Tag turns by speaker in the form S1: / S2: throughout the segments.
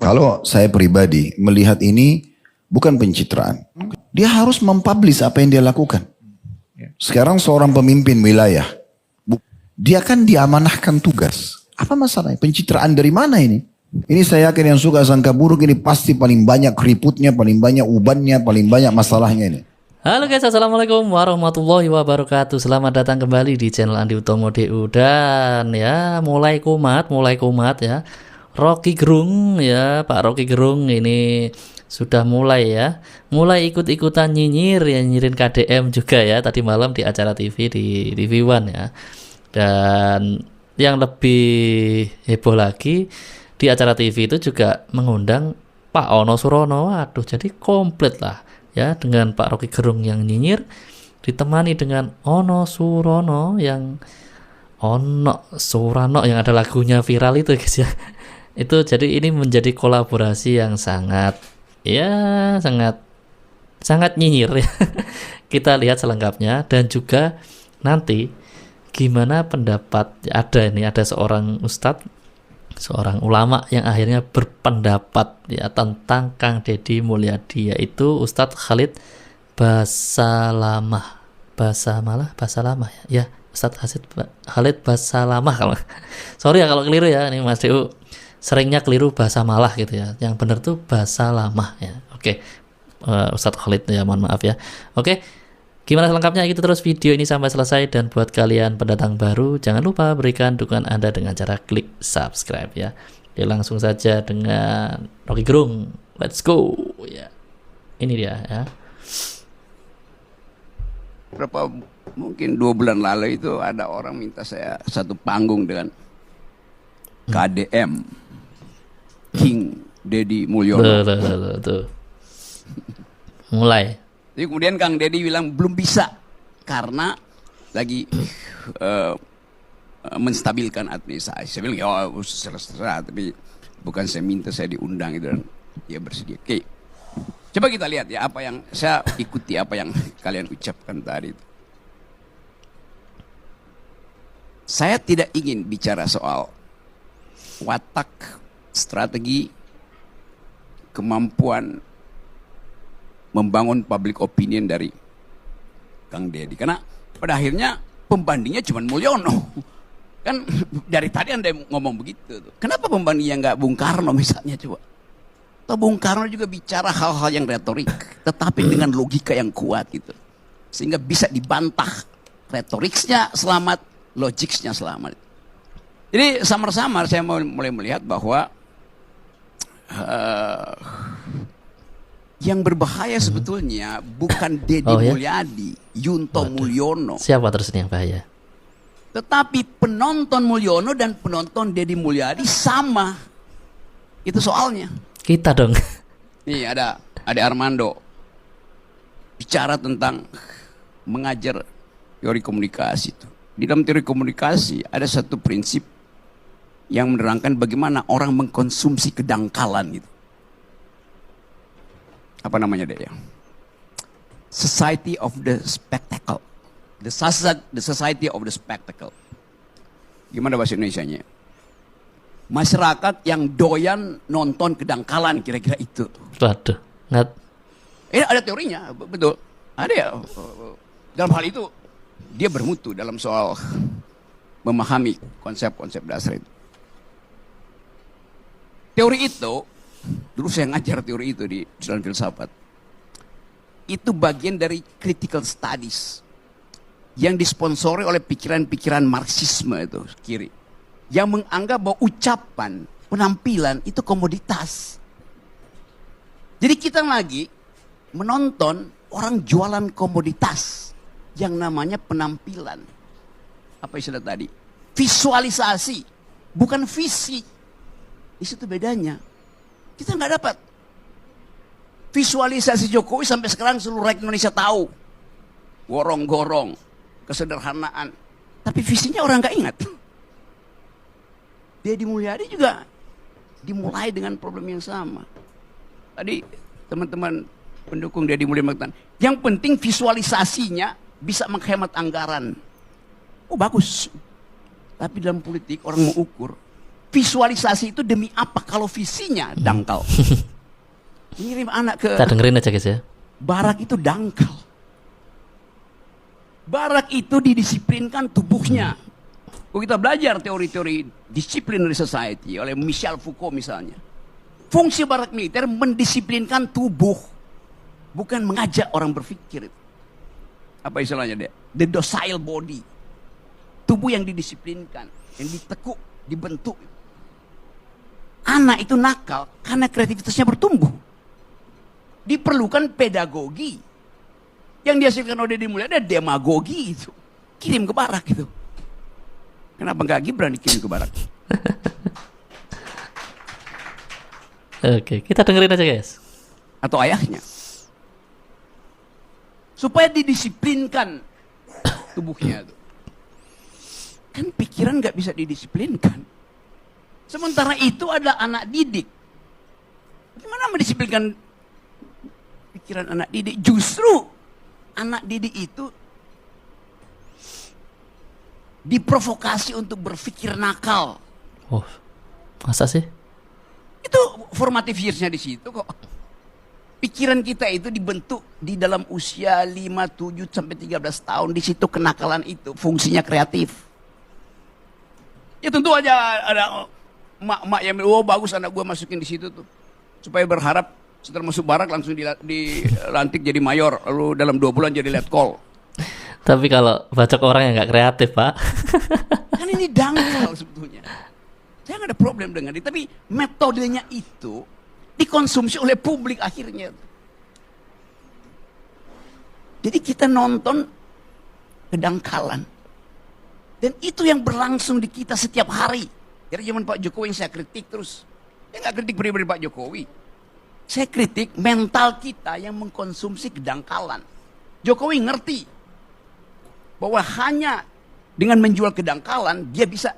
S1: Kalau saya pribadi melihat ini bukan pencitraan. Dia harus mempublish apa yang dia lakukan. Sekarang seorang pemimpin wilayah, dia kan diamanahkan tugas. Apa masalahnya? Pencitraan dari mana ini? Ini saya yakin yang suka sangka buruk ini pasti paling banyak keriputnya, paling banyak ubannya, paling banyak masalahnya ini.
S2: Halo guys, assalamualaikum warahmatullahi wabarakatuh. Selamat datang kembali di channel Andi Utomo DU. Dan ya mulai kumat ya. Rocky Gerung ya, Pak Rocky Gerung ini sudah mulai ya, mulai ikut-ikutan nyinyir ya, nyinyirin KDM juga ya. Tadi malam di acara TV di TV One ya. Dan yang lebih heboh lagi, di acara TV itu juga mengundang Pak Ono Surono. Waduh, jadi komplit lah ya, dengan Pak Rocky Gerung yang nyinyir ditemani dengan Ono Surono yang yang ada lagunya viral itu guys ya. Itu jadi ini menjadi kolaborasi yang sangat nyinyir ya. Kita lihat selengkapnya dan juga nanti gimana pendapat ada seorang ustadz, seorang ulama yang akhirnya berpendapat ya tentang Kang Deddy Mulyadi, yaitu Ustadz Khalid Basalamah ya Ustadz Khalid Basalamah. Kalau sorry ya kalau keliru ya, ini Mas Dew seringnya keliru bahasa malah gitu ya, yang benar tuh Basalamah ya. Oke, Ustadz Khalid ya, mohon maaf ya. Oke, gimana selengkapnya kita terus video ini sampai selesai. Dan buat kalian pendatang baru, jangan lupa berikan dukungan Anda dengan cara klik subscribe ya. Jadi langsung saja dengan Rocky Gerung, let's go ya. Ini dia ya.
S3: Mungkin 2 bulan lalu itu ada orang minta saya satu panggung dengan KDM King Deddy Mulyono.
S2: Tuh. Mulai.
S3: Jadi kemudian Kang Deddy bilang belum bisa karena lagi menstabilkan administrasi. Saya bilang ya serah, tapi bukan saya minta, saya diundang itu dan dia bersedia. Oke, coba kita lihat ya apa yang saya ikuti, apa yang kalian ucapkan tadi itu. Saya tidak ingin bicara soal watak, strategi, kemampuan membangun public opinion dari Kang Deddy. Karena pada akhirnya pembandingnya cuma Mulyono. Kan dari tadi Anda ngomong begitu. Kenapa pembandingnya nggak Bung Karno misalnya coba? Atau Bung Karno juga bicara hal-hal yang retorik, tetapi dengan logika yang kuat gitu. Sehingga bisa dibantah retoriknya selamat, logiknya selamat. Jadi samar-samar saya mulai melihat bahwa yang berbahaya sebetulnya bukan Deddy Mulyadi, Yunto Mulyono.
S2: Siapa terus yang bahaya?
S3: Tetapi penonton Mulyono dan penonton Deddy Mulyadi sama. Itu soalnya.
S2: Kita dong.
S3: Nih ada Armando bicara tentang mengajar teori komunikasi itu. Di dalam teori komunikasi ada satu prinsip yang menerangkan bagaimana orang mengkonsumsi kedangkalan gitu. Apa namanya deh ya? Society of the spectacle. The society of the spectacle. Gimana bahasa Indonesianya? Masyarakat yang doyan nonton kedangkalan, kira-kira itu.
S2: Waduh, nggak.
S3: Ada teorinya, betul. Ada ya. Dalam hal itu dia bermutu dalam soal memahami konsep-konsep dasar itu. Teori itu, dulu saya ngajar teori itu di jurusan filsafat. Itu bagian dari critical studies yang disponsori oleh pikiran-pikiran Marxisme itu kiri, yang menganggap bahwa ucapan, penampilan itu komoditas. Jadi kita lagi menonton orang jualan komoditas yang namanya penampilan. Apa istilah tadi? Visualisasi, bukan visi. Di situ bedanya. Kita nggak dapat. Visualisasi Jokowi sampai sekarang seluruh rakyat Indonesia tahu. Gorong-gorong, kesederhanaan. Tapi visinya orang nggak ingat. Deddy Mulyadi juga dimulai dengan problem yang sama. Tadi teman-teman pendukung Deddy Mulyadi mengatakan, yang penting visualisasinya bisa menghemat anggaran. Oh bagus. Tapi dalam politik orang mengukur visualisasi itu demi apa kalau visinya dangkal? Ngirim anak ke
S2: Kita dengerin aja guys ya.
S3: barak itu dangkal. Barak itu didisiplinkan tubuhnya. Kalau kita belajar teori-teori disciplinary society oleh Michel Foucault misalnya. Fungsi barak militer mendisiplinkan tubuh. Bukan mengajak orang berpikir. Apa istilahnya dia? The docile body. Tubuh yang didisiplinkan. Yang ditekuk, dibentuk. Anak itu nakal karena kreativitasnya bertumbuh. Diperlukan pedagogi. Yang dihasilkan oleh Deddy Mulyadi ada demagogi itu. Kirim ke barak itu. Kenapa nggak Gibran dikirim ke barak?
S2: Oke, kita dengerin aja guys.
S3: Atau ayahnya. Supaya didisiplinkan tubuhnya itu. Kan pikiran nggak bisa didisiplinkan. Sementara itu ada anak didik. Gimana mendisiplinkan pikiran anak didik? Justru anak didik itu diprovokasi untuk berpikir nakal.
S2: Oh, masa sih?
S3: Itu formative years-nya di situ kok. Pikiran kita itu dibentuk di dalam usia 5, 7 sampai 13 tahun. Di situ kenakalan itu fungsinya kreatif. Ya tentu aja ada mak-mak yang oh bagus anak gue masukin di situ tuh. Supaya berharap setelah masuk barak langsung dilantik jadi mayor. Lalu dalam 2 bulan jadi letkol.
S2: Tapi kalau bacok orang yang nggak kreatif pak.
S3: Kan ini dangkal sebetulnya. Saya nggak ada problem dengan itu. Tapi metodenya itu dikonsumsi oleh publik akhirnya. Jadi kita nonton kedangkalan. Dan itu yang berlangsung di kita setiap hari. Dari zaman Pak Jokowi yang saya kritik terus. Saya nggak kritik pribadi Pak Jokowi. Saya kritik mental kita yang mengkonsumsi kedangkalan. Jokowi ngerti bahwa hanya dengan menjual kedangkalan dia bisa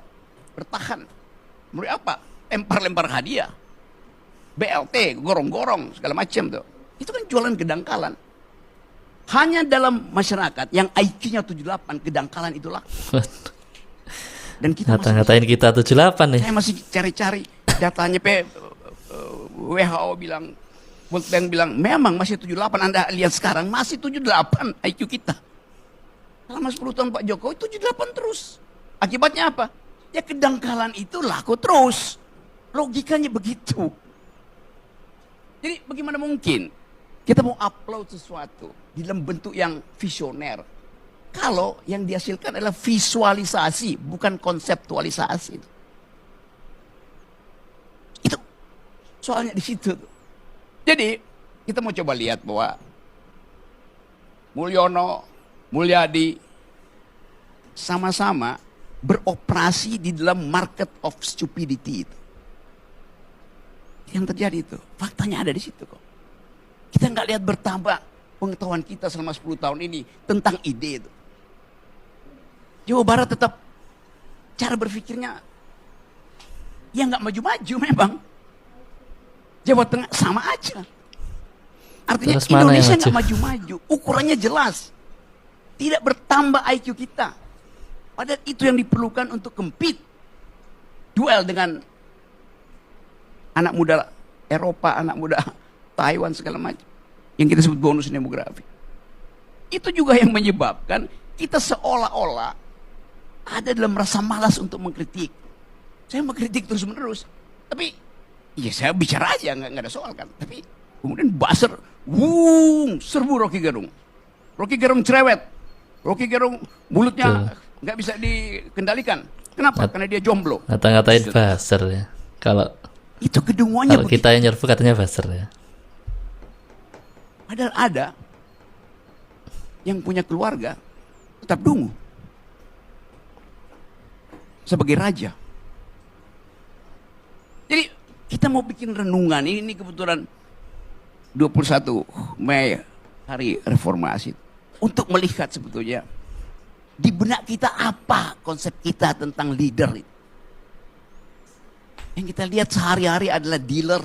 S3: bertahan. Menurut apa? Lempar-lempar hadiah. BLT, gorong-gorong, segala macam tuh. Itu kan jualan kedangkalan. Hanya dalam masyarakat yang IQ-nya 78, kedangkalan itu laku. Dan kita
S2: Ngata-ngatain kita 78 nih.
S3: saya masih cari-cari datanya WHO bilang, World Bank bilang, memang masih 78. Anda lihat sekarang masih 78 IQ kita. Selama 10 tahun Pak Jokowi 78 terus. Akibatnya apa? Ya kedangkalan itu laku terus. Logikanya begitu. Jadi bagaimana mungkin kita mau upload sesuatu di dalam bentuk yang visioner kalau yang dihasilkan adalah visualisasi bukan konseptualisasi. Itu soalnya di situ. Jadi kita mau coba lihat bahwa Mulyono, Mulyadi sama-sama beroperasi di dalam market of stupidity itu. Yang terjadi itu, faktanya ada di situ kok. Kita nggak lihat bertambah pengetahuan kita selama 10 tahun ini tentang ide itu. Jawa Barat tetap cara berpikirnya ya nggak maju-maju memang. Jawa Tengah sama aja. Artinya
S2: Terus mana yang
S3: Indonesia
S2: maju?
S3: nggak maju-maju, ukurannya jelas. Tidak bertambah IQ kita. Padahal itu yang diperlukan untuk compete. Duel dengan anak muda Eropa, anak muda Taiwan segala macam. Yang kita sebut bonus demografi. Itu juga yang menyebabkan kita seolah-olah ada dalam rasa malas untuk mengkritik. Saya mengkritik terus-menerus. Tapi ya saya bicara aja, nggak ada soal kan. Tapi kemudian buzzer, serbu Rocky Gerung. Rocky Gerung cerewet. Rocky Gerung mulutnya nggak bisa dikendalikan. Kenapa? Karena dia jomblo.
S2: Ngata-ngatain buzzer ya. Kalau
S3: Itu kedunguannya begitu.
S2: kita yang nyerbu katanya buzzer ya.
S3: Padahal ada yang punya keluarga tetap dungu. Sebagai raja. Jadi kita mau bikin renungan. Ini kebetulan 21 Mei hari reformasi. Untuk melihat sebetulnya di benak kita apa konsep kita tentang leader itu. Yang kita lihat sehari-hari adalah dealer,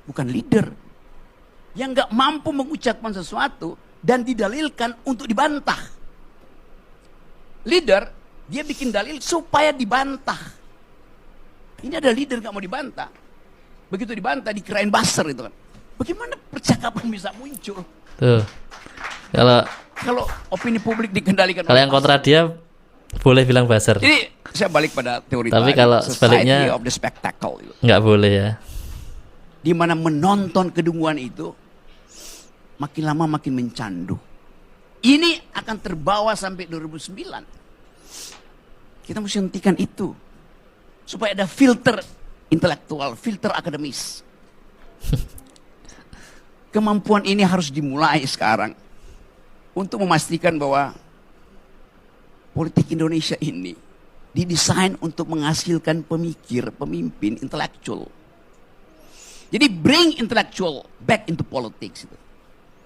S3: bukan leader. Yang gak mampu mengucapkan sesuatu dan didalilkan untuk dibantah. Leader, dia bikin dalil supaya dibantah. Ini ada leader nggak mau dibantah. Begitu dibantah dikirain buzzer itu kan. Bagaimana percakapan bisa muncul?
S2: Tuh.
S3: Kalau opini publik dikendalikan
S2: Kalau yang kontra dia boleh bilang buzzer.
S3: Jadi saya balik pada teori
S2: Tapi
S3: tadi,
S2: kalau
S3: society
S2: sebaliknya
S3: of the spectacle itu.
S2: nggak boleh ya.
S3: Di mana menonton kedunguan itu makin lama makin mencandu. Ini akan terbawa sampai 2009. Kita mesti hentikan itu. Supaya ada filter intelektual, filter akademis. Kemampuan ini harus dimulai sekarang. Untuk memastikan bahwa politik Indonesia ini didesain untuk menghasilkan pemikir, pemimpin, intelektual. Jadi bring intellectual back into politics.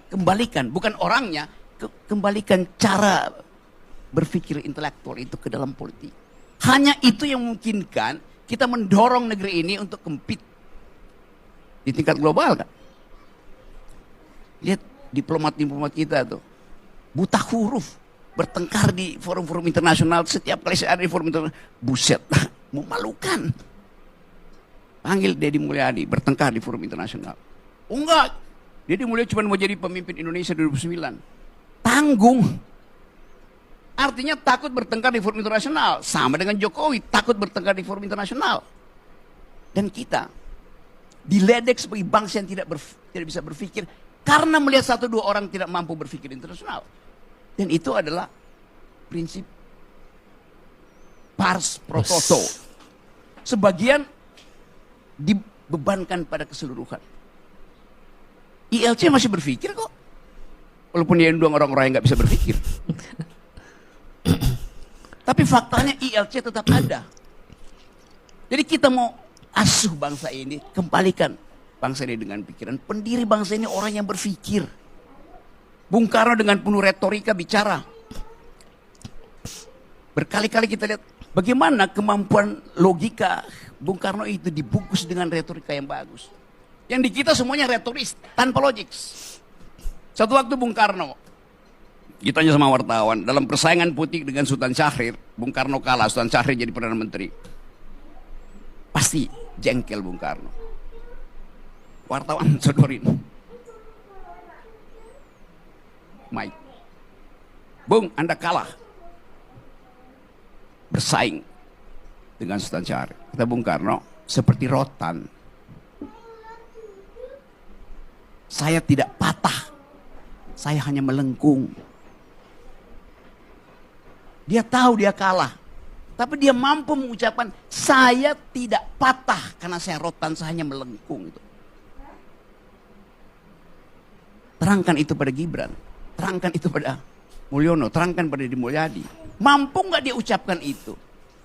S3: Kembalikan, bukan orangnya, kembalikan cara berpikir intelektual itu ke dalam politik. Hanya itu yang memungkinkan kita mendorong negeri ini untuk compete di tingkat global kan. Lihat diplomat-diplomat kita tuh, buta huruf, bertengkar di forum-forum internasional. Setiap kali saya ada di forum internasional, buset, memalukan. Panggil Deddy Mulyadi, bertengkar di forum internasional. Oh enggak, Deddy Mulyadi cuma mau jadi pemimpin Indonesia 2009. Tanggung. Artinya takut bertengkar di forum internasional. Sama dengan Jokowi, takut bertengkar di forum internasional. Dan kita diledek sebagai bangsa yang tidak bisa berpikir karena melihat 1-2 orang tidak mampu berpikir internasional. Dan itu adalah prinsip pars pro toto. Sebagian dibebankan pada keseluruhan. ILC masih berpikir kok. Walaupun dia doang orang-orang yang nggak bisa berpikir. Tapi faktanya ILC tetap ada. Jadi kita mau asuh bangsa ini, kembalikan bangsa ini dengan pikiran. Pendiri bangsa ini orang yang berpikir. Bung Karno dengan penuh retorika bicara. Berkali-kali kita lihat bagaimana kemampuan logika Bung Karno itu dibungkus dengan retorika yang bagus. Yang di kita semuanya retoris, tanpa logik. Satu waktu Bung Karno, ditanya sama wartawan, dalam persaingan politik dengan Sultan Syahrir, Bung Karno kalah, Sultan Syahrir jadi Perdana Menteri. Pasti jengkel Bung Karno. Wartawan sodorin. Mike, Bung, Anda kalah. Bersaing dengan Sultan Syahrir. Kata Bung Karno, seperti rotan. Saya tidak patah. Saya hanya melengkung. Dia tahu dia kalah. Tapi dia mampu mengucapkan, saya tidak patah karena saya rotan, saya hanya melengkung. Terangkan itu pada Gibran. Terangkan itu pada Mulyono. Terangkan pada Deddy Mulyadi. Mampu nggak dia ucapkan itu?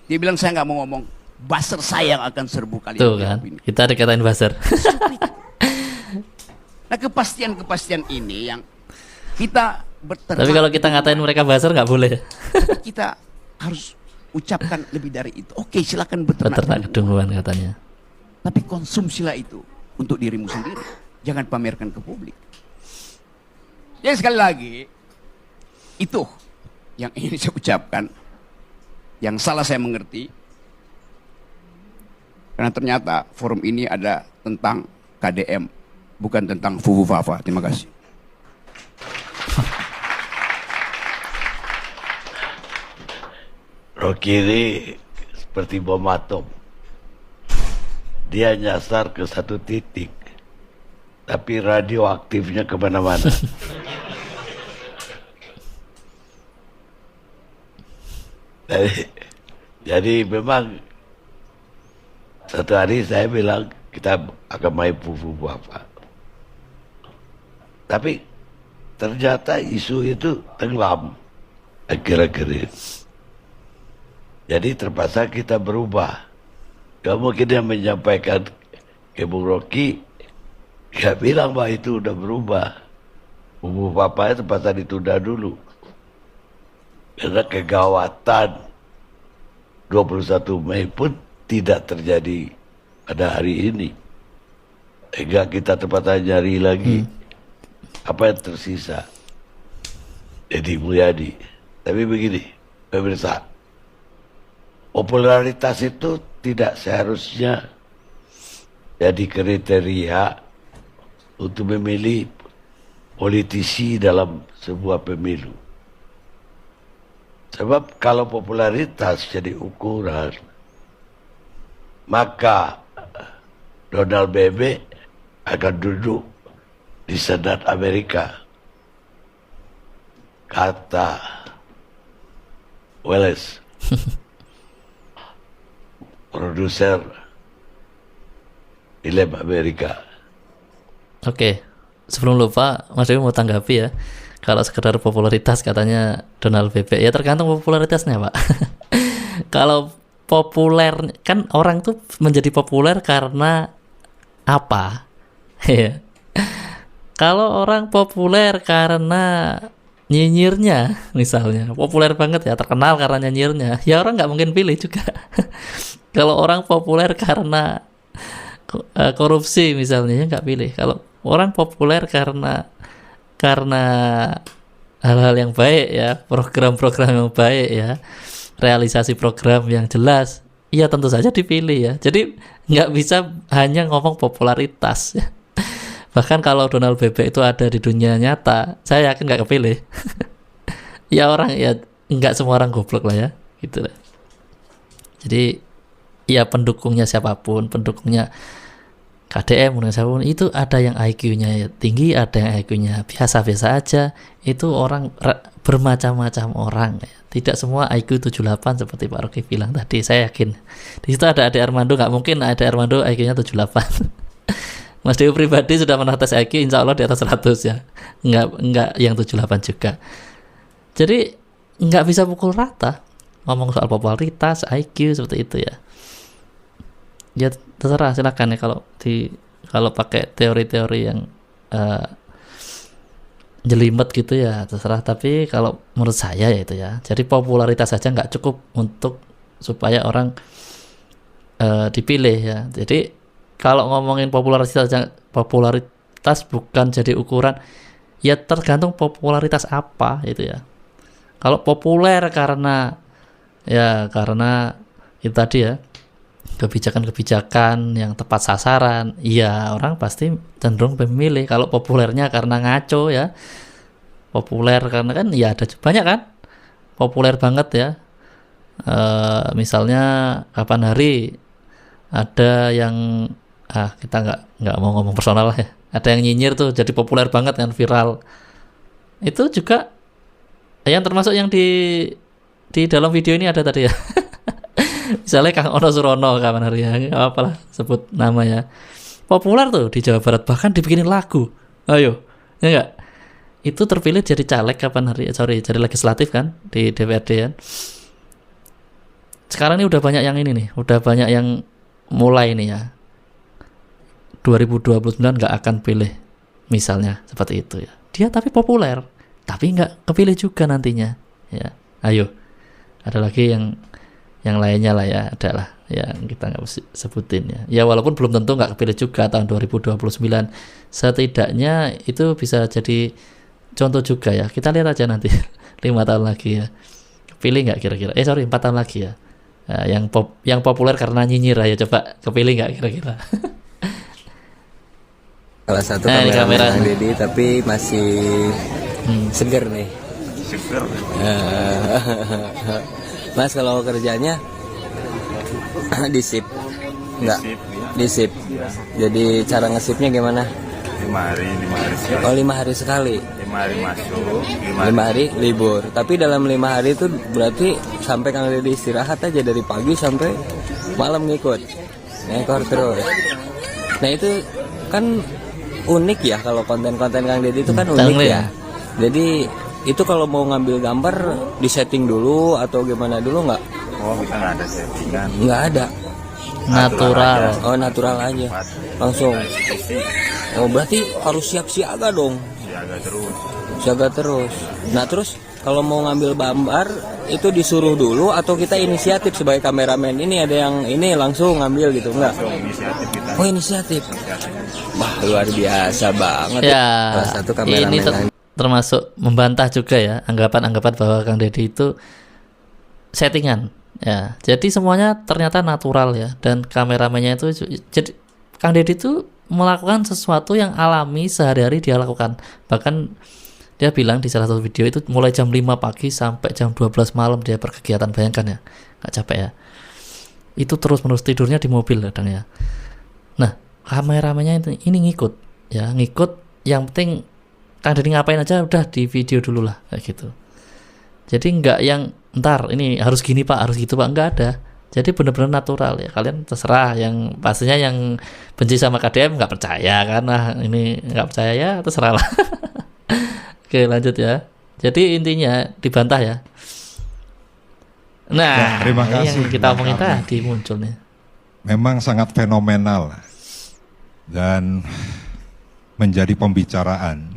S3: Dia bilang, saya nggak mau ngomong. Buzzer saya yang akan serbu kalian.
S2: Tuh kan, kita dikatain buzzer.
S3: Nah kepastian-kepastian ini yang kita berterang.
S2: Tapi kalau kita ngatain mereka buzzer nggak boleh.
S3: Kita harus ucapkan lebih dari itu. Oke, silakan beternak
S2: kedunguan katanya.
S3: Tapi konsumsilah itu untuk dirimu sendiri. Jangan pamerkan ke publik. Jadi sekali lagi, itu yang ingin saya ucapkan. Yang salah saya mengerti. Karena ternyata forum ini ada tentang KDM. Bukan tentang Fufu Fafa. Terima kasih.
S4: Rocky ini seperti bom atom. Dia nyasar ke satu titik, tapi radioaktifnya kemana-mana. Jadi memang satu hari saya bilang kita akan main Fufu Fafa. Tapi ternyata isu itu tenggelam akhir-akhir ini. Jadi terpaksa kita berubah. Gak mungkin dia menyampaikan ke Bung Rocky, gak bilang bahwa itu udah berubah. Fufu Fafa terpaksa ditunda dulu. Karena kegawatan 21 Mei pun tidak terjadi pada hari ini. Sehingga kita terpaksa nyari lagi apa yang tersisa. Deddy Mulyadi. Tapi begini, pemirsa, popularitas itu tidak seharusnya jadi kriteria untuk memilih politisi dalam sebuah pemilu. Sebab kalau popularitas jadi ukuran, maka Donald Bebe akan duduk di Senat Amerika. Kata Wallace, produser film Amerika.
S2: Oke, sebelum lupa, Mas Dewi mau tanggapi ya. Kalau sekedar popularitas katanya Donald Bebek, ya tergantung popularitasnya, Pak. Kalau populer, kan orang tuh menjadi populer karena apa? Ya. Kalau orang populer karena nyinyirnya, misalnya, populer banget ya, terkenal karena nyinyirnya, ya orang nggak mungkin pilih juga. Kalau orang populer karena korupsi misalnya, ya nggak pilih. Kalau orang populer karena hal-hal yang baik ya, program-program yang baik ya, realisasi program yang jelas, ya tentu saja dipilih ya. Jadi nggak bisa hanya ngomong popularitas ya. Bahkan kalau Donald Bebek itu ada di dunia nyata, saya yakin nggak kepilih. Ya orang ya, nggak semua orang goblok lah ya, gitu lah. Jadi ya pendukungnya siapapun, pendukungnya KDM itu ada yang IQ-nya tinggi, ada yang IQ-nya biasa-biasa aja. Itu orang bermacam-macam orang ya. Tidak semua IQ 78 seperti Pak Rocky bilang tadi, saya yakin. Di situ ada Ade Armando, nggak mungkin Ade Armando IQ-nya 78. Mas Dewi pribadi sudah pernah tes IQ, insya Allah di atas 100 ya. Nggak yang 78 juga. Jadi nggak bisa pukul rata ngomong soal popularitas, IQ seperti itu ya. Ya terserah, silakan ya kalau pakai teori-teori yang jelimet gitu ya terserah. Tapi kalau menurut saya ya itu ya, jadi popularitas saja nggak cukup untuk supaya orang dipilih ya. Jadi kalau ngomongin popularitas bukan jadi ukuran, ya tergantung popularitas apa itu ya. Kalau populer karena itu tadi ya, kebijakan-kebijakan yang tepat sasaran, ya orang pasti cenderung memilih. Kalau populernya karena ngaco ya, populer karena kan ya ada banyak kan populer banget ya, misalnya kapan hari ada yang kita nggak mau ngomong personal ya, ada yang nyinyir tuh jadi populer banget kan, viral. Itu juga yang termasuk yang di dalam video ini ada tadi ya. Misalnya Kang Ono Surono kapan hari ya, nggak apalah sebut nama ya, populer tuh di Jawa Barat, bahkan dibikinin lagu. Ayo, ya nggak? Itu terpilih jadi caleg kapan hari, jadi legislatif kan di DPRD kan. Sekarang ini udah banyak yang ini nih, udah banyak yang mulai nih ya. 2029 nggak akan pilih, misalnya seperti itu ya. Dia tapi populer, tapi nggak kepilih juga nantinya. Ya, ayo, ada lagi yang lainnya lah ya, ada lah ya, kita nggak sebutin ya. Ya walaupun belum tentu nggak kepilih juga tahun 2029, setidaknya itu bisa jadi contoh juga ya. Kita lihat aja nanti 5 tahun lagi ya, kepilih nggak kira-kira? 4 tahun lagi ya. Nah, yang populer karena nyinyir ya, coba kepilih nggak kira-kira?
S5: Salah satu kamera Kang Deddy tapi masih seger nih. Seger. Mas kalau kerjanya di sip, enggak di sip. Jadi cara ngesipnya gimana?
S6: 5 hari sekali.
S5: Oh 5 hari sekali.
S6: 5 hari masuk,
S5: 5 hari libur. Tapi dalam 5 hari itu berarti sampai Kang Deddy istirahat aja dari pagi sampai malam ngikut, ngekor terus. Nah itu kan unik ya, kalau konten-konten Kang Deddy itu kan unik ya. Jadi itu kalau mau ngambil gambar di setting dulu atau gimana dulu nggak?
S6: Oh kita nggak ada settingan.
S5: Nggak ada.
S2: Natural.
S5: Oh natural aja. Langsung. Oh berarti harus siap siaga dong. Siaga terus. Nah terus kalau mau ngambil gambar itu disuruh dulu atau kita inisiatif sebagai kameramen, ini ada yang ini langsung ngambil gitu nggak?
S6: Inisiatif kita.
S5: Oh inisiatif. Wah luar biasa banget.
S2: Ya,
S5: Salah satu kameramen
S2: ini termasuk membantah juga ya anggapan-anggapan bahwa Kang Deddy itu settingan. Ya, jadi semuanya ternyata natural ya. Dan kameramennya itu jadi Kang Deddy itu melakukan sesuatu yang alami sehari-hari dia lakukan. Bahkan dia bilang di salah satu video itu mulai jam 5 pagi sampai jam 12 malam dia berkegiatan. Bayangkan ya, nggak capek ya. Itu terus-menerus, tidurnya di mobil kadang ya. Nah, kameramennya itu ini ngikut ya, ngikut. Yang penting Kang Deddy ngapain aja udah di video dulu lah kayak gitu. Jadi nggak yang ntar ini harus gini Pak, harus gitu Pak, nggak ada. Jadi benar-benar natural ya. Kalian terserah, yang pastinya yang benci sama KDM nggak percaya kan, nah ini nggak percaya ya terserah lah. Oke lanjut ya. Jadi intinya dibantah ya. Nah,
S7: Ya, terima
S2: ini
S7: kasih,
S2: yang kita
S7: Bang
S2: omongin
S7: Kami.
S2: tadi muncul nih.
S7: Memang sangat fenomenal dan menjadi pembicaraan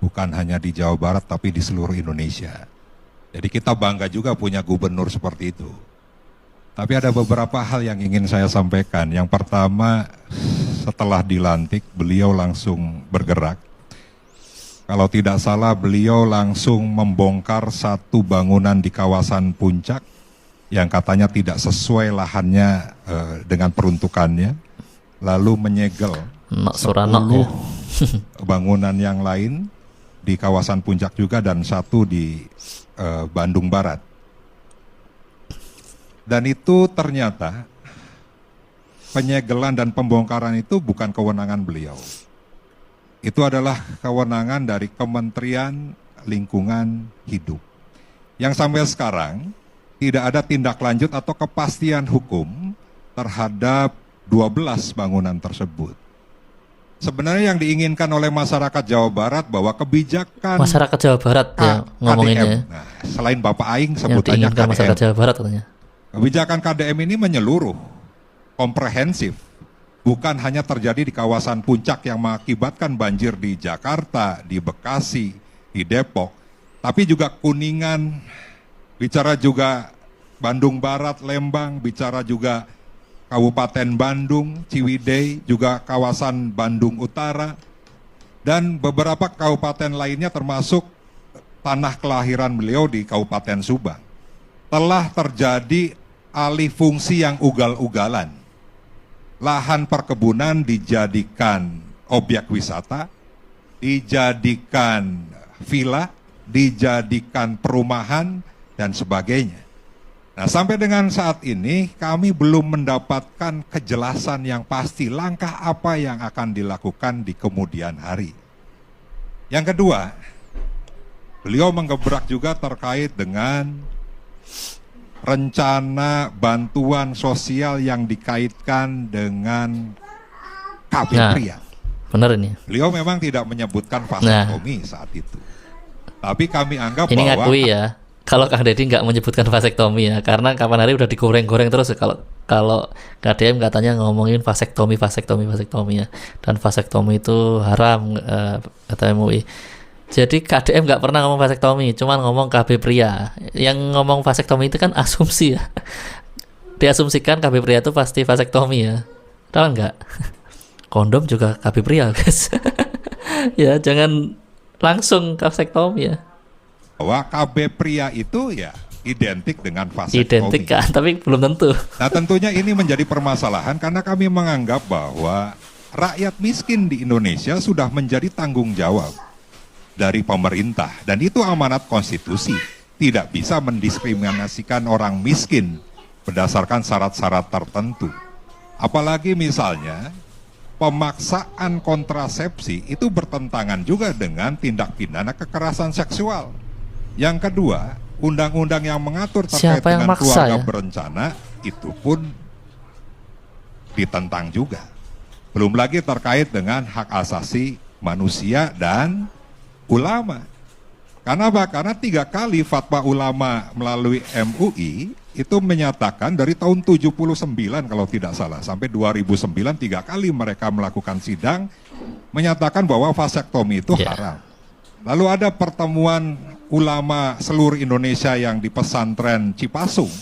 S7: bukan hanya di Jawa Barat tapi di seluruh Indonesia. Jadi kita bangga juga punya gubernur seperti itu. Tapi ada beberapa hal yang ingin saya sampaikan. Yang pertama, setelah dilantik beliau langsung bergerak. Kalau tidak salah beliau langsung membongkar satu bangunan di kawasan Puncak yang katanya tidak sesuai lahannya dengan peruntukannya. Lalu menyegel
S2: Nok Surano ya.
S7: 10 bangunan yang lain di kawasan Puncak juga dan satu di Bandung Barat. Dan itu ternyata penyegelan dan pembongkaran itu bukan kewenangan beliau. Itu adalah kewenangan dari Kementerian Lingkungan Hidup. Yang sampai sekarang tidak ada tindak lanjut atau kepastian hukum terhadap 12 bangunan tersebut. Sebenarnya yang diinginkan oleh masyarakat Jawa Barat bahwa kebijakan
S2: Masyarakat Jawa Barat ya ngomonginnya ya.
S7: Nah, selain Bapak Aing
S2: Yang
S7: sebutannya
S2: diinginkan masyarakat
S7: KDM.
S2: Jawa Barat katanya.
S7: Kebijakan KDM ini menyeluruh, komprehensif, bukan hanya terjadi di kawasan Puncak yang mengakibatkan banjir di Jakarta, di Bekasi, di Depok, tapi juga Kuningan, bicara juga Bandung Barat, Lembang, bicara juga Kabupaten Bandung, Ciwidey, juga kawasan Bandung Utara, dan beberapa kabupaten lainnya termasuk tanah kelahiran beliau di Kabupaten Subang. Telah terjadi alih fungsi yang ugal-ugalan. Lahan perkebunan dijadikan objek wisata, dijadikan villa, dijadikan perumahan, dan sebagainya. Nah, sampai dengan saat ini kami belum mendapatkan kejelasan yang pasti langkah apa yang akan dilakukan di kemudian hari. Yang kedua, beliau menggebrak juga terkait dengan rencana bantuan sosial yang dikaitkan dengan KB
S2: Nah,
S7: Pria.
S2: benar ini.
S7: Beliau memang tidak menyebutkan vasektomi saat itu. Tapi kami anggap
S2: Ini
S7: bahwa
S2: ngakui ya. Kalau Kang Deddy nggak menyebutkan vasektomi ya, karena kapan hari udah digoreng-goreng terus ya, kalau KDM katanya ngomongin vasektomi ya, dan vasektomi itu haram kata MUI. Jadi KDM nggak pernah ngomong vasektomi, cuman ngomong KB Pria. Yang ngomong vasektomi itu kan asumsi ya. Diasumsikan KB Pria itu pasti vasektomi ya. Tahu nggak? Kondom juga KB Pria guys. Ya jangan langsung vasektomi ya.
S7: bahwa KB Pria itu ya identik dengan vasektomi.
S2: Identik kan, tapi belum tentu.
S7: Nah, tentunya ini menjadi permasalahan karena kami menganggap bahwa rakyat miskin di Indonesia sudah menjadi tanggung jawab dari pemerintah dan itu amanat konstitusi. Tidak bisa mendiskriminasikan orang miskin berdasarkan syarat-syarat tertentu. Apalagi misalnya pemaksaan kontrasepsi itu bertentangan juga dengan tindak pidana kekerasan seksual. Yang kedua, undang-undang yang mengatur terkait
S2: Siapa yang
S7: dengan
S2: maksa,
S7: keluarga
S2: ya?
S7: berencana itu pun ditentang juga. Belum lagi terkait dengan hak asasi manusia dan ulama. Karena apa? Karena 3 kali fatwa ulama melalui MUI itu menyatakan dari tahun 79 kalau tidak salah sampai 2009 3 kali mereka melakukan sidang menyatakan bahwa vasektomi itu haram. Lalu ada pertemuan ulama seluruh Indonesia yang di pesantren Cipasung,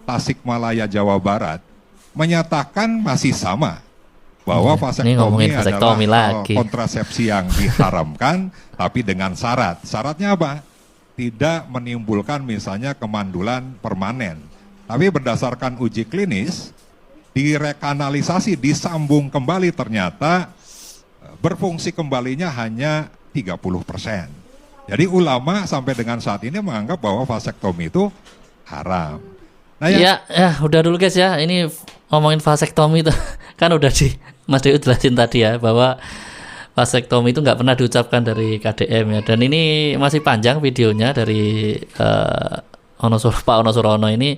S7: Tasikmalaya, Jawa Barat, menyatakan masih sama bahwa
S2: Ini ngomongin
S7: vasektomi
S2: vasektomi
S7: adalah
S2: lagi.
S7: kontrasepsi yang diharamkan, tapi dengan syarat. Syaratnya apa? Tidak menimbulkan misalnya kemandulan permanen, Tapi berdasarkan uji klinis, direkanalisasi, disambung kembali, ternyata berfungsi kembalinya hanya 30%. Jadi ulama sampai dengan saat ini menganggap bahwa vasektomi itu haram. Nah,
S2: Ya, udah dulu guys ya. Ini ngomongin vasektomi itu kan udah Mas Dew jelasin tadi ya bahwa vasektomi itu nggak pernah diucapkan dari KDM ya. Dan ini masih panjang videonya dari Pak Ono Surono ini.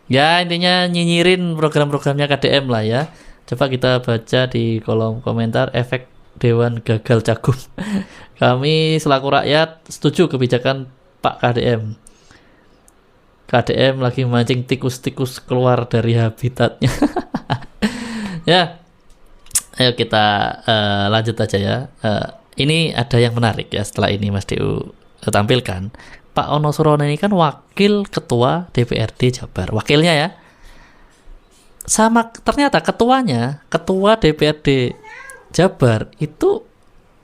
S2: Ya intinya nyinyirin program-programnya KDM lah ya. Coba kita baca di kolom komentar efek Dewan gagal cagup. Kami selaku rakyat setuju kebijakan Pak KDM. KDM lagi mancing tikus-tikus keluar dari habitatnya. Ya, ayo kita lanjut aja ya. Ini ada yang menarik ya setelah ini Mas Dew tampilkan. Pak Ono Surono ini kan wakil ketua DPRD Jabar, wakilnya ya. Sama ternyata ketuanya, ketua DPRD Jabar itu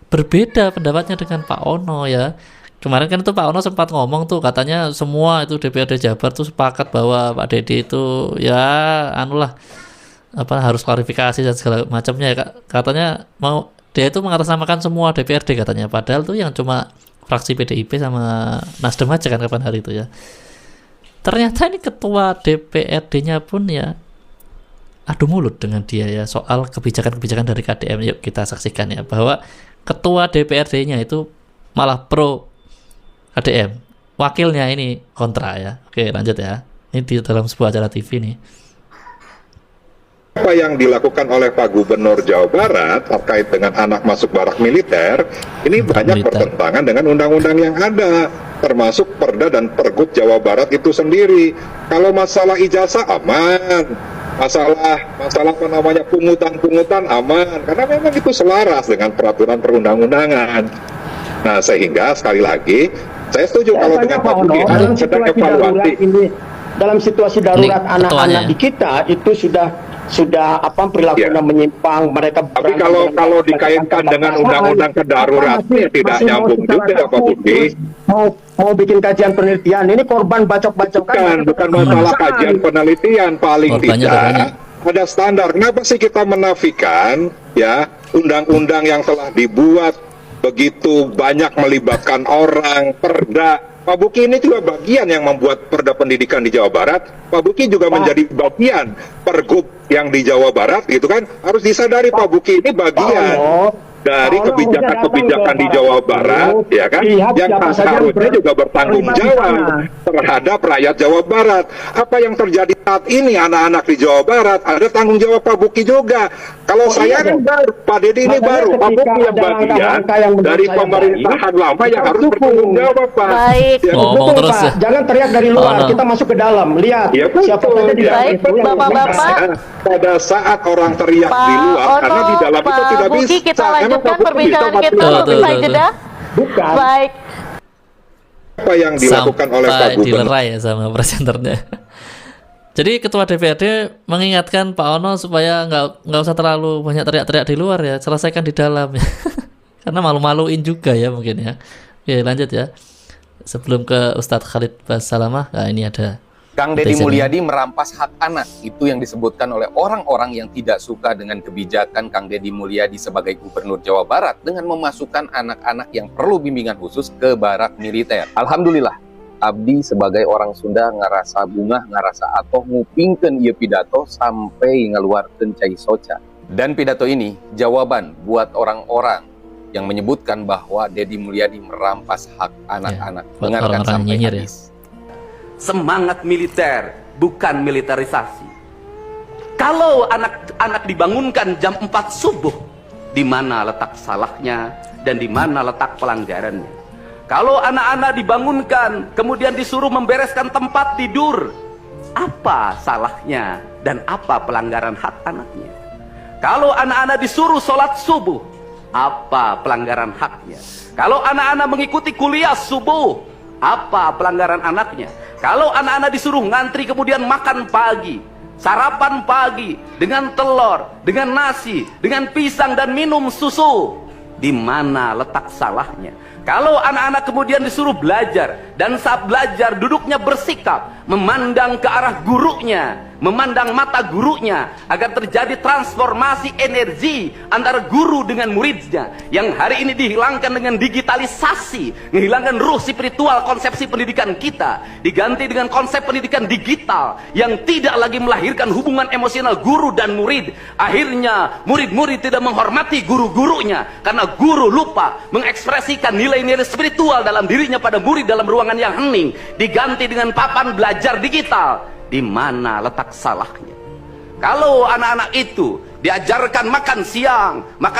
S2: berbeda pendapatnya dengan Pak Ono ya. Kemarin kan itu Pak Ono sempat ngomong tuh, katanya semua itu DPRD Jabar tuh sepakat bahwa Pak Dedi itu ya harus klarifikasi dan segala macamnya ya. Katanya dia itu mengatasnamakan semua DPRD katanya, padahal tuh yang cuma fraksi PDIP sama Nasdem aja kan kapan hari itu ya. Ternyata ini ketua DPRD-nya pun ya adu mulut dengan dia ya soal kebijakan-kebijakan dari KDM. Yuk kita saksikan ya bahwa ketua DPRD-nya itu malah pro KDM, wakilnya ini kontra ya. Oke lanjut ya, ini di dalam sebuah acara TV nih.
S8: Apa yang dilakukan oleh Pak Gubernur Jawa Barat terkait dengan anak masuk barak militer ini banyak bertentangan dengan undang-undang yang ada, termasuk Perda dan Pergub Jawa Barat itu sendiri. Kalau masalah ijazah aman, masalah apa namanya pungutan aman, karena memang itu selaras dengan peraturan perundang-undangan. Nah sehingga sekali lagi saya setuju kalau dengan Pak Budi sedang evaluasi
S9: dalam situasi darurat anak-anak di kita itu sudah perilakunya menyimpang, mereka.
S8: Tapi kalau dikaitkan dengan undang-undang kedaruratan tidak nyambung juga Pak Budi.
S9: Mau bikin kajian penelitian, ini korban bacok-bacokan.
S8: Bukan masalah kajian penelitian, paling tidak ada standar. Kenapa sih kita menafikan ya undang-undang yang telah dibuat begitu banyak melibatkan orang, perda. Pak Buki ini juga bagian yang membuat Perda Pendidikan di Jawa Barat. Pak Buki juga menjadi bagian Pergub yang di Jawa Barat, gitu kan? Harus disadari Pak Buki ini bagian dari kebijakan-kebijakan di Jawa Barat, ya kan? Yang seharusnya juga bertanggung jawab terhadap rakyat Jawa Barat. Apa yang terjadi saat ini anak-anak di Jawa Barat ada tanggung jawab Pak Buki juga. Kalau saya kan baru, Pak Dedi ini baru, Pak Buki yang bagian dari pemerintahan lama yang harus bertanggung jawab, Pak.
S10: Baik.
S8: Ya,
S9: betul, terus Pak. Jangan teriak dari luar, kita masuk ke dalam. Lihat
S8: ya,
S9: siapa saja di dalam.
S10: Baik, Bapak-bapak.
S8: Pada saat orang teriak di luar, karena di dalam itu tidak
S10: Buki,
S8: bisa.
S10: kita lanjutkan perbincangan kita usai jeda.
S9: Bukan.
S10: Baik.
S8: Apa yang dilakukan oleh Pak Gubernur?
S2: Dilerai ya sama presenternya. Jadi ketua DPRD mengingatkan Pak Ono supaya nggak usah terlalu banyak teriak-teriak di luar ya, selesaikan di dalam ya. Karena malu-maluin juga ya mungkin ya. Oke lanjut ya. Sebelum ke Ustadz Khalid Basalamah, nah ini ada
S11: Kang Deddy Mulyadi merampas hak anak. Itu yang disebutkan oleh orang-orang yang tidak suka dengan kebijakan Kang Deddy Mulyadi sebagai Gubernur Jawa Barat dengan memasukkan anak-anak yang perlu bimbingan khusus ke barak militer. Alhamdulillah, abdi sebagai orang Sunda ngarasa bungah, ngarasa atoh ngupingkeun ieu pidato sampai ngeluarkeun cai soca. Dan pidato ini jawaban buat orang-orang yang menyebutkan bahwa Deddy Mulyadi merampas hak anak-anak.
S2: Ya,
S11: dengarkan sampai habis.
S12: Semangat militer, bukan militerisasi. Kalau anak-anak dibangunkan jam 4 subuh, di mana letak salahnya dan di mana letak pelanggarannya? Kalau anak-anak dibangunkan, kemudian disuruh membereskan tempat tidur, apa salahnya dan apa pelanggaran hak anaknya? Kalau anak-anak disuruh sholat subuh, apa pelanggaran haknya? Kalau anak-anak mengikuti kuliah subuh, apa pelanggaran anaknya? Kalau anak-anak disuruh ngantri kemudian makan pagi, sarapan pagi dengan telur, dengan nasi, dengan pisang dan minum susu, di mana letak salahnya? Kalau anak-anak kemudian disuruh belajar, dan saat belajar duduknya bersikap memandang ke arah gurunya, memandang mata gurunya, agar terjadi transformasi energi antara guru dengan muridnya, yang hari ini dihilangkan dengan digitalisasi, menghilangkan ruh spiritual konsepsi pendidikan kita, diganti dengan konsep pendidikan digital yang tidak lagi melahirkan hubungan emosional guru dan murid. Akhirnya murid-murid tidak menghormati guru-gurunya karena guru lupa mengekspresikan nilai-nilai spiritual dalam dirinya pada murid dalam ruangan yang hening, diganti dengan papan belajar digital. Di mana letak salahnya? Kalau anak-anak itu diajarkan makan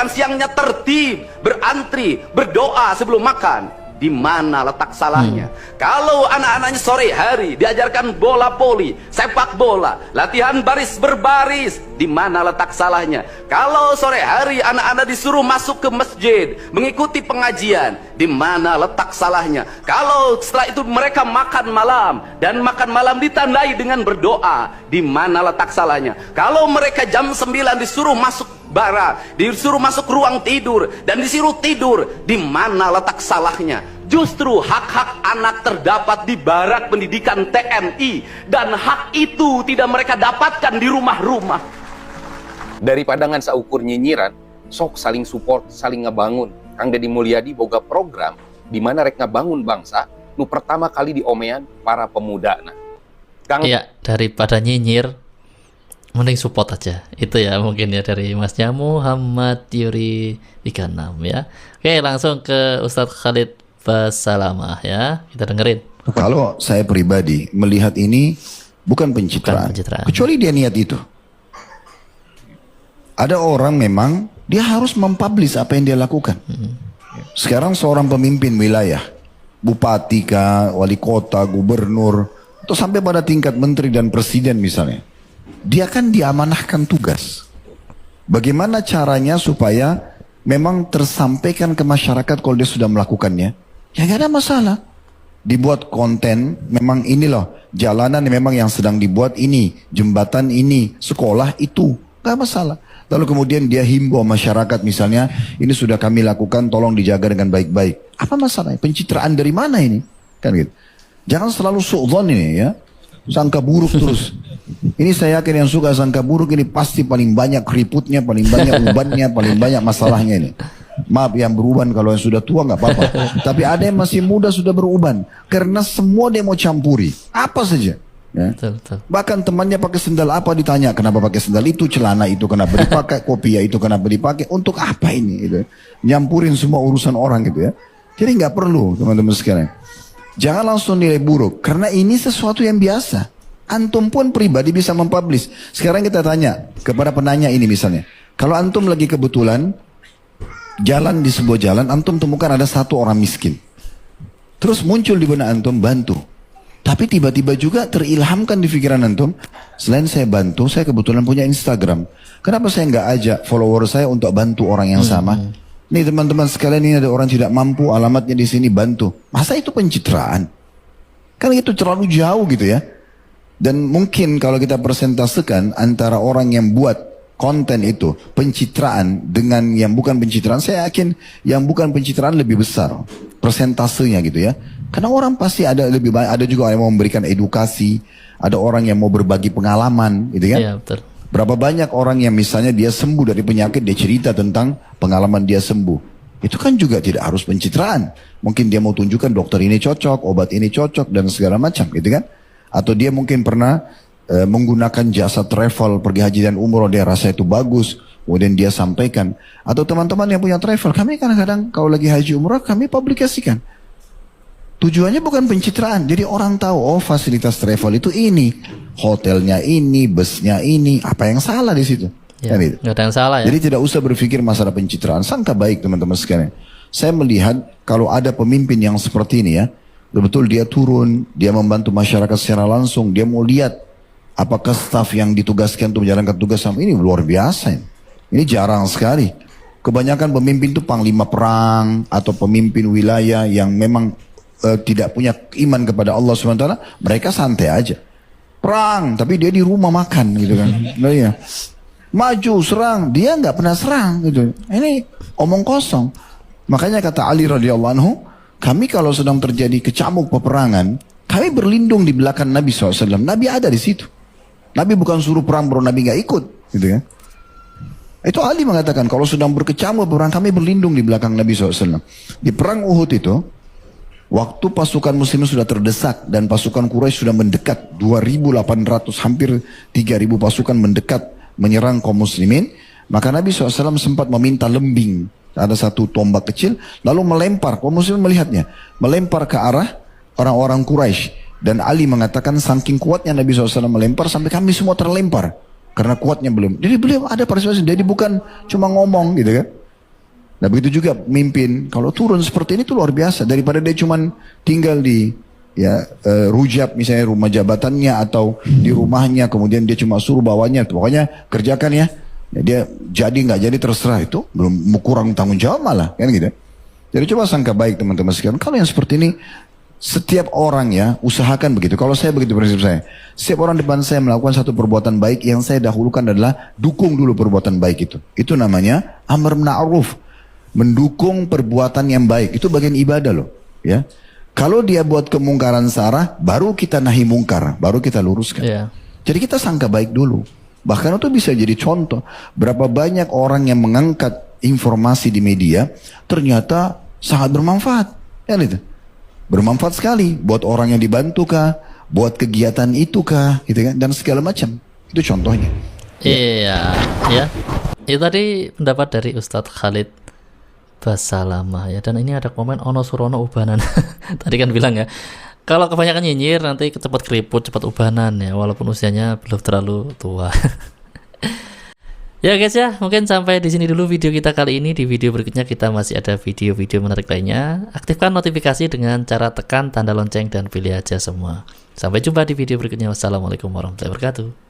S12: siangnya tertib, berantri, berdoa sebelum makan, di mana letak salahnya? Kalau anak-anaknya sore hari diajarkan bola voli, sepak bola, latihan baris berbaris, di mana letak salahnya? Kalau sore hari anak-anak disuruh masuk ke masjid, mengikuti pengajian, di mana letak salahnya? Kalau setelah itu mereka makan malam, dan makan malam ditandai dengan berdoa, di mana letak salahnya? Kalau mereka jam 9 disuruh masuk barat, disuruh masuk ruang tidur, dan disuruh tidur, di mana letak salahnya? Justru hak-hak anak terdapat di barak pendidikan TNI, dan hak itu tidak mereka dapatkan di rumah-rumah.
S11: Dari padangan saukur nyinyiran, sok saling support, saling ngebangun. Kang Deddy Mulyadi boga program di mana rek ngebangun bangsa nu pertama kali diomean para pemuda. Nah, Kang,
S2: iya, daripada nyinyir mending support aja. Itu ya mungkin ya dari Masnya Muhammad Yuri 36 ya. Oke, langsung ke Ustadz Khalid Basalamah ya. Kita dengerin.
S1: Kalau saya pribadi melihat ini bukan pencitraan. Kecuali dia niat itu. Ada orang memang dia harus mempublish apa yang dia lakukan. Sekarang seorang pemimpin wilayah, bupati kah, wali kota, gubernur, atau sampai pada tingkat menteri dan presiden misalnya, dia kan diamanahkan tugas. Bagaimana caranya supaya memang tersampaikan ke masyarakat kalau dia sudah melakukannya? Ya gak ada masalah. Dibuat konten, memang ini loh, jalanan memang yang sedang dibuat ini, jembatan ini, sekolah itu, gak masalah. Lalu kemudian dia himbau masyarakat misalnya, ini sudah kami lakukan, tolong dijaga dengan baik-baik. Apa masalahnya? Pencitraan dari mana ini? Kan gitu. Jangan selalu su'dzon ini ya. Sangka buruk terus. Ini saya yakin yang suka sangka buruk ini pasti paling banyak keriputnya, paling banyak ubannya, paling banyak masalahnya ini. Maaf yang beruban, kalau yang sudah tua nggak apa-apa. Tapi ada yang masih muda sudah beruban. Karena semua dia mau campuri. Apa saja. Ya. Bahkan temannya pakai sendal apa ditanya, kenapa pakai sendal itu, celana itu kenapa dipakai, kopiah itu kenapa dipakai, untuk apa ini? Gitu. Nyampurin semua urusan orang gitu ya. Jadi nggak perlu teman-teman sekalian. Jangan langsung nilai buruk, karena ini sesuatu yang biasa. Antum pun pribadi bisa mempublish. Sekarang kita tanya kepada penanya ini misalnya, kalau antum lagi kebetulan jalan di sebuah jalan, antum temukan ada satu orang miskin, terus muncul di benak antum bantu. Tapi tiba-tiba juga terilhamkan di pikiran antum, selain saya bantu, saya kebetulan punya Instagram. Kenapa saya nggak ajak follower saya untuk bantu orang yang sama? Nih teman-teman sekalian, ini ada orang tidak mampu, alamatnya di sini, bantu. Masa itu pencitraan? Kan itu terlalu jauh gitu ya. Dan mungkin kalau kita persentasekan antara orang yang buat konten itu pencitraan dengan yang bukan pencitraan, saya yakin yang bukan pencitraan lebih besar persentasenya gitu ya. Karena orang pasti ada lebih banyak, ada juga yang mau memberikan edukasi, ada orang yang mau berbagi pengalaman gitu kan.
S2: Iya, betul.
S1: Berapa banyak orang yang misalnya dia sembuh dari penyakit, dia cerita tentang pengalaman dia sembuh. Itu kan juga tidak harus pencitraan. Mungkin dia mau tunjukkan dokter ini cocok, obat ini cocok dan segala macam gitu kan. Atau dia mungkin pernah menggunakan jasa travel, pergi haji dan umroh, dia rasa itu bagus, kemudian dia sampaikan. Atau teman-teman yang punya travel, kami kadang-kadang kalau lagi haji umroh kami publikasikan. Tujuannya bukan pencitraan, jadi orang tahu, oh fasilitas travel itu ini, hotelnya ini, busnya ini, apa yang salah di situ?
S2: Ya,
S1: kan itu.
S2: Nggak ada yang salah ya.
S1: Jadi tidak usah berpikir masalah pencitraan, sangka baik teman-teman sekalian. Saya melihat kalau ada pemimpin yang seperti ini ya, betul-betul dia turun, dia membantu masyarakat secara langsung, dia mau lihat apakah staf yang ditugaskan untuk menjalankan tugas sama ini luar biasa. Ini jarang sekali. Kebanyakan pemimpin itu panglima perang atau pemimpin wilayah yang memang tidak punya iman kepada Allah SWT, mereka santai aja. Perang, tapi dia di rumah makan gitu kan. Nah, iya. maju serang, dia nggak pernah serang gitu. Ini omong kosong. Makanya kata Ali radhiyallahu anhu, kami kalau sedang terjadi kecamuk peperangan, kami berlindung di belakang Nabi SAW. Nabi ada di situ. Nabi bukan suruh perang bro, Nabi nggak ikut, gitu kan? Itu Ali mengatakan kalau sedang berkecamuk peperangan, kami berlindung di belakang Nabi SAW. Di perang Uhud itu, waktu pasukan muslimin sudah terdesak dan pasukan Quraisy sudah mendekat 2.800, hampir 3.000 pasukan mendekat menyerang kaum muslimin, maka Nabi SAW sempat meminta lembing, ada satu tombak kecil, lalu melempar, kaum muslimin melihatnya, melempar ke arah orang-orang Quraisy, dan Ali mengatakan saking kuatnya Nabi SAW melempar sampai kami semua terlempar karena kuatnya belum. Jadi beliau ada partisipasi, jadi bukan cuma ngomong gitu kan. Nah begitu juga mimpin, kalau turun seperti ini tuh luar biasa, daripada dia cuman tinggal di rujab misalnya rumah jabatannya atau di rumahnya, kemudian dia cuma suruh bawahnya, pokoknya kerjakan ya, dia jadi nggak jadi terserah, itu belum kurang tanggung jawab malah kan gitu. Jadi coba sangka baik teman-teman sekalian, kalau yang seperti ini setiap orang ya usahakan begitu. Kalau saya begitu prinsip saya, setiap orang depan saya melakukan satu perbuatan baik, yang saya dahulukan adalah dukung dulu perbuatan baik itu namanya amr ma'ruf. Mendukung perbuatan yang baik, itu bagian ibadah loh, ya. Kalau dia buat kemungkaran sarah, baru kita nahi mungkar, baru kita luruskan. Yeah. Jadi kita sangka baik dulu. Bahkan itu bisa jadi contoh. Berapa banyak orang yang mengangkat informasi di media, ternyata sangat bermanfaat, kan itu. Bermanfaat sekali, buat orang yang dibantu kah, buat kegiatan itu kah, gitu kan, dan segala macam. Itu contohnya.
S2: Iya, ya. Itu tadi pendapat dari Ustadz Khalid Basalamah ya, dan ini ada komen Ono Surono ubanan. Tadi kan bilang ya, kalau kebanyakan nyinyir nanti cepat keriput, cepat ubanan ya, walaupun usianya belum terlalu tua. Ya guys ya, mungkin sampai di sini dulu video kita kali ini. Di video berikutnya kita masih ada video-video menarik lainnya. Aktifkan notifikasi dengan cara tekan tanda lonceng dan pilih aja semua. Sampai jumpa di video berikutnya. Wassalamualaikum warahmatullahi wabarakatuh.